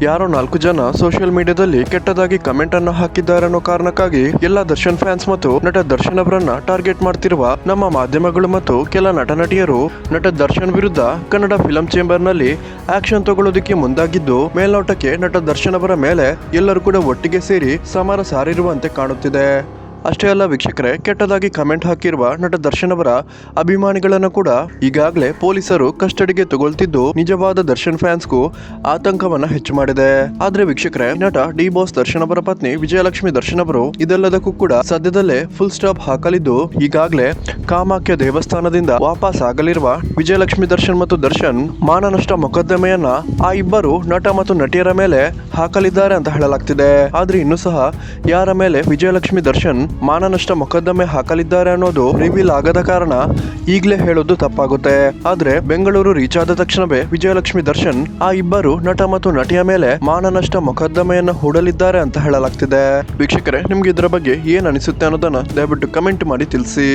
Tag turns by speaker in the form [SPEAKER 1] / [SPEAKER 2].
[SPEAKER 1] ಯಾರೋ 4 ಜನ ಸೋಷಿಯಲ್ ಮೀಡಿಯಾದಲ್ಲಿ ಕೆಟ್ಟದಾಗಿ ಕಮೆಂಟ್ ಅನ್ನು ಹಾಕಿದ್ದಾರೆ ಅನ್ನೋ ಕಾರಣಕ್ಕಾಗಿ ಎಲ್ಲ ದರ್ಶನ್ ಫ್ಯಾನ್ಸ್ ಮತ್ತು ನಟ ದರ್ಶನ್ ಅವರನ್ನ ಟಾರ್ಗೆಟ್ ಮಾಡ್ತಿರುವ ನಮ್ಮ ಮಾಧ್ಯಮಗಳು ಮತ್ತು ಕೆಲ ನಟ ನಟಿಯರು ನಟ ದರ್ಶನ್ ವಿರುದ್ಧ ಕನ್ನಡ ಫಿಲಂ ಚೇಂಬರ್ ನಲ್ಲಿ ಆಕ್ಷನ್ ತಗೊಳ್ಳೋದಕ್ಕೆ ಮುಂದಾಗಿದ್ದು, ಮೇಲ್ನೋಟಕ್ಕೆ ನಟ ದರ್ಶನ್ ಅವರ ಮೇಲೆ ಎಲ್ಲರೂ ಕೂಡ ಒಟ್ಟಿಗೆ ಸೇರಿ ಸಮರ ಸಾರಿರುವಂತೆ ಕಾಣುತ್ತಿದೆ. ಅಷ್ಟೇ ಅಲ್ಲ ವೀಕ್ಷಕರೇ, ಕೆಟ್ಟದಾಗಿ ಕಮೆಂಟ್ ಹಾಕಿರುವ ನಟ ದರ್ಶನ್ ಅವರ ಅಭಿಮಾನಿಗಳನ್ನು ಕೂಡ ಈಗಾಗಲೇ ಪೊಲೀಸರು ಕಸ್ಟಡಿಗೆ ತಗೊಳ್ತಿದ್ದು, ನಿಜವಾದ ದರ್ಶನ್ ಫ್ಯಾನ್ಸ್ಗೂ ಆತಂಕವನ್ನ ಹೆಚ್ಚು ಮಾಡಿದೆ. ಆದ್ರೆ ವೀಕ್ಷಕರೇ, ನಟ ಡಿ ಬಾಸ್ ದರ್ಶನ್ ಅವರ ಪತ್ನಿ ವಿಜಯಲಕ್ಷ್ಮಿ ದರ್ಶನ್ ಅವರು ಇದೆಲ್ಲದಕ್ಕೂ ಕೂಡ ಸದ್ಯದಲ್ಲೇ ಫುಲ್ ಸ್ಟಾಪ್ ಹಾಕಲಿದ್ದು, ಈಗಾಗಲೇ ಕಾಮಾಖ್ಯ ದೇವಸ್ಥಾನದಿಂದ ವಾಪಸ್ ಆಗಲಿರುವ ವಿಜಯಲಕ್ಷ್ಮಿ ದರ್ಶನ್ ಮತ್ತು ದರ್ಶನ್ ಮಾನನಷ್ಟ ಮೊಕದ್ದಮೆಯನ್ನ ಆ ಇಬ್ಬರು ನಟ ಮತ್ತು ನಟಿಯರ ಮೇಲೆ ಹಾಕಲಿದ್ದಾರೆ ಅಂತ ಹೇಳಲಾಗ್ತಿದೆ. ಆದ್ರೆ ಇನ್ನೂ ಸಹ ಯಾರ ಮೇಲೆ ವಿಜಯಲಕ್ಷ್ಮಿ ದರ್ಶನ್ ಮಾನನಷ್ಟ ಮೊಕದ್ದಮೆ ಹಾಕಲಿದ್ದಾರೆ ಅನ್ನೋದು ರಿವೀಲ್ ಆಗದ ಕಾರಣ ಈಗಲೇ ಹೇಳೋದು ತಪ್ಪಾಗುತ್ತೆ. ಆದ್ರೆ ಬೆಂಗಳೂರು ರೀಚ್ ಆದ ತಕ್ಷಣವೇ ವಿಜಯಲಕ್ಷ್ಮಿ ದರ್ಶನ್ ಆ ಇಬ್ಬರು ನಟ ಮತ್ತು ನಟಿಯ ಮೇಲೆ ಮಾನನಷ್ಟ ಮೊಕದ್ದಮೆಯನ್ನ ಹೂಡಲಿದ್ದಾರೆ ಅಂತ ಹೇಳಲಾಗ್ತಿದೆ. ವೀಕ್ಷಕರೇ, ನಿಮ್ಗೆ ಇದರ ಬಗ್ಗೆ ಏನ್ ಅನಿಸುತ್ತೆ ಅನ್ನೋದನ್ನ ದಯವಿಟ್ಟು ಕಮೆಂಟ್ ಮಾಡಿ ತಿಳಿಸಿ.